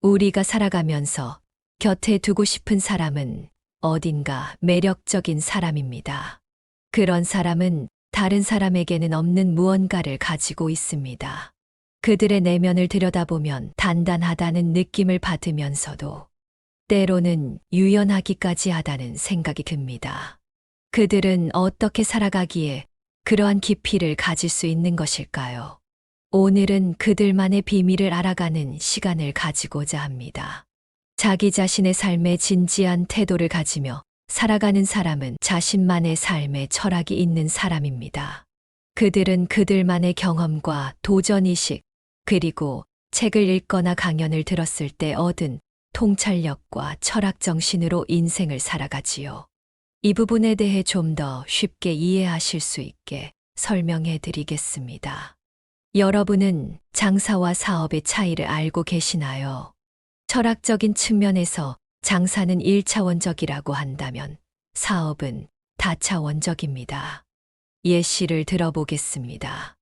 우리가 살아가면서 곁에 두고 싶은 사람은 어딘가 매력적인 사람입니다. 그런 사람은 다른 사람에게는 없는 무언가를 가지고 있습니다. 그들의 내면을 들여다보면 단단하다는 느낌을 받으면서도 때로는 유연하기까지 하다는 생각이 듭니다. 그들은 어떻게 살아가기에 그러한 깊이를 가질 수 있는 것일까요? 오늘은 그들만의 비밀을 알아가는 시간을 가지고자 합니다. 자기 자신의 삶에 진지한 태도를 가지며 살아가는 사람은 자신만의 삶에 철학이 있는 사람입니다. 그들은 그들만의 경험과 도전의식, 그리고 책을 읽거나 강연을 들었을 때 얻은 통찰력과 철학 정신으로 인생을 살아가지요. 이 부분에 대해 좀 더 쉽게 이해하실 수 있게 설명해 드리겠습니다. 여러분은 장사와 사업의 차이를 알고 계시나요? 철학적인 측면에서 장사는 1차원적이라고 한다면 사업은 다차원적입니다. 예시를 들어보겠습니다.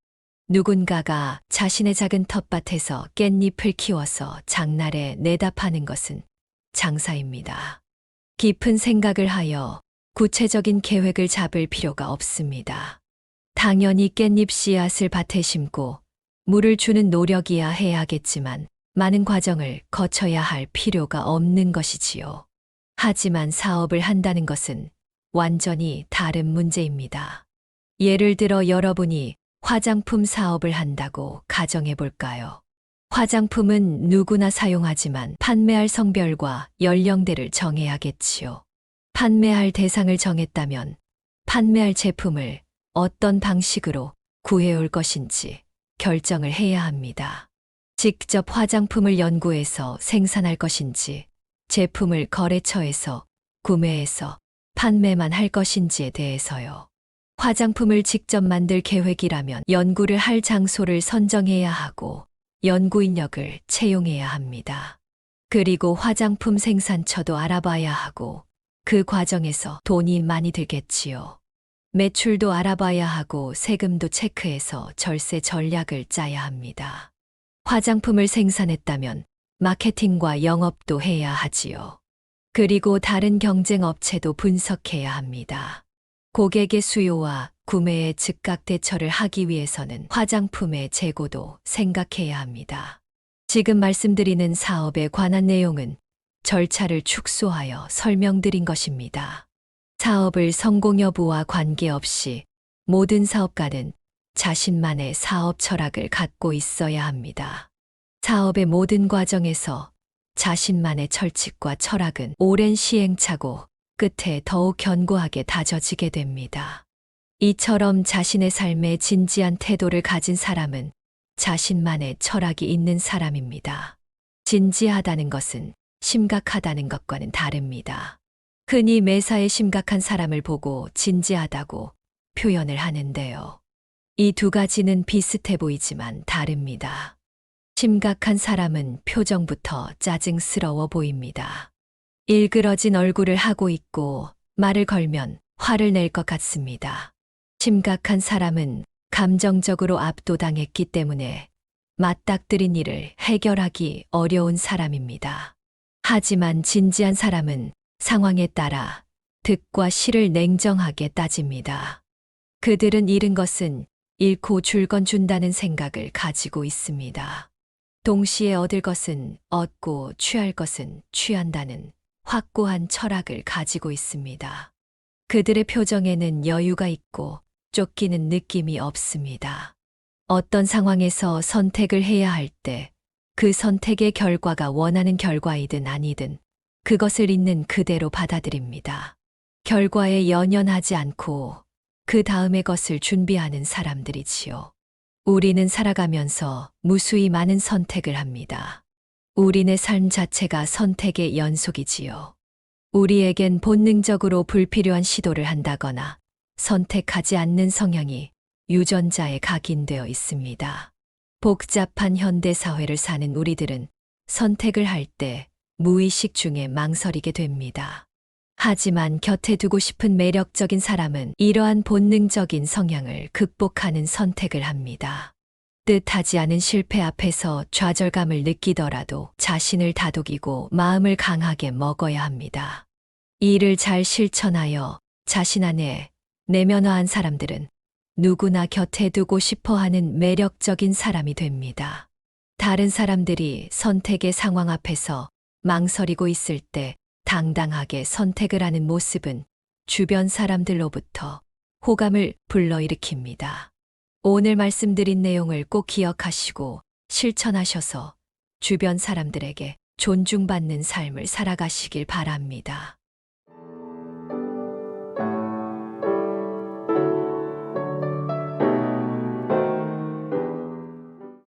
누군가가 자신의 작은 텃밭에서 깻잎을 키워서 장날에 내다 파는 것은 장사입니다. 깊은 생각을 하여 구체적인 계획을 잡을 필요가 없습니다. 당연히 깻잎 씨앗을 밭에 심고 물을 주는 노력이야 해야겠지만 많은 과정을 거쳐야 할 필요가 없는 것이지요. 하지만 사업을 한다는 것은 완전히 다른 문제입니다. 예를 들어 여러분이 화장품 사업을 한다고 가정해 볼까요? 화장품은 누구나 사용하지만 판매할 성별과 연령대를 정해야겠지요. 판매할 대상을 정했다면 판매할 제품을 어떤 방식으로 구해올 것인지 결정을 해야 합니다. 직접 화장품을 연구해서 생산할 것인지, 제품을 거래처에서 구매해서 판매만 할 것인지에 대해서요. 화장품을 직접 만들 계획이라면 연구를 할 장소를 선정해야 하고 연구 인력을 채용해야 합니다. 그리고 화장품 생산처도 알아봐야 하고 그 과정에서 돈이 많이 들겠지요. 매출도 알아봐야 하고 세금도 체크해서 절세 전략을 짜야 합니다. 화장품을 생산했다면 마케팅과 영업도 해야 하지요. 그리고 다른 경쟁 업체도 분석해야 합니다. 고객의 수요와 구매의 즉각 대처를 하기 위해서는 화장품의 재고도 생각해야 합니다. 지금 말씀드리는 사업에 관한 내용은 절차를 축소하여 설명드린 것입니다. 사업을 성공 여부와 관계없이 모든 사업가는 자신만의 사업 철학을 갖고 있어야 합니다. 사업의 모든 과정에서 자신만의 철칙과 철학은 오랜 시행착오 끝에 더욱 견고하게 다져지게 됩니다. 이처럼 자신의 삶에 진지한 태도를 가진 사람은 자신만의 철학이 있는 사람입니다. 진지하다는 것은 심각하다는 것과는 다릅니다. 흔히 매사에 심각한 사람을 보고 진지하다고 표현을 하는데요. 이 두 가지는 비슷해 보이지만 다릅니다. 심각한 사람은 표정부터 짜증스러워 보입니다. 일그러진 얼굴을 하고 있고 말을 걸면 화를 낼 것 같습니다. 심각한 사람은 감정적으로 압도당했기 때문에 맞닥뜨린 일을 해결하기 어려운 사람입니다. 하지만 진지한 사람은 상황에 따라 득과 실을 냉정하게 따집니다. 그들은 잃은 것은 잃고 줄 건 준다는 생각을 가지고 있습니다. 동시에 얻을 것은 얻고 취할 것은 취한다는 확고한 철학을 가지고 있습니다. 그들의 표정에는 여유가 있고 쫓기는 느낌이 없습니다. 어떤 상황에서 선택을 해야 할 때 그 선택의 결과가 원하는 결과이든 아니든 그것을 있는 그대로 받아들입니다. 결과에 연연하지 않고 그 다음의 것을 준비하는 사람들이지요. 우리는 살아가면서 무수히 많은 선택을 합니다. 우리네 삶 자체가 선택의 연속이지요. 우리에겐 본능적으로 불필요한 시도를 한다거나 선택하지 않는 성향이 유전자에 각인되어 있습니다. 복잡한 현대사회를 사는 우리들은 선택을 할 때 무의식 중에 망설이게 됩니다. 하지만 곁에 두고 싶은 매력적인 사람은 이러한 본능적인 성향을 극복하는 선택을 합니다. 뜻하지 않은 실패 앞에서 좌절감을 느끼더라도 자신을 다독이고 마음을 강하게 먹어야 합니다. 이를 잘 실천하여 자신 안에 내면화한 사람들은 누구나 곁에 두고 싶어 하는 매력적인 사람이 됩니다. 다른 사람들이 선택의 상황 앞에서 망설이고 있을 때 당당하게 선택을 하는 모습은 주변 사람들로부터 호감을 불러일으킵니다. 오늘 말씀드린 내용을 꼭 기억하시고 실천하셔서 주변 사람들에게 존중받는 삶을 살아가시길 바랍니다.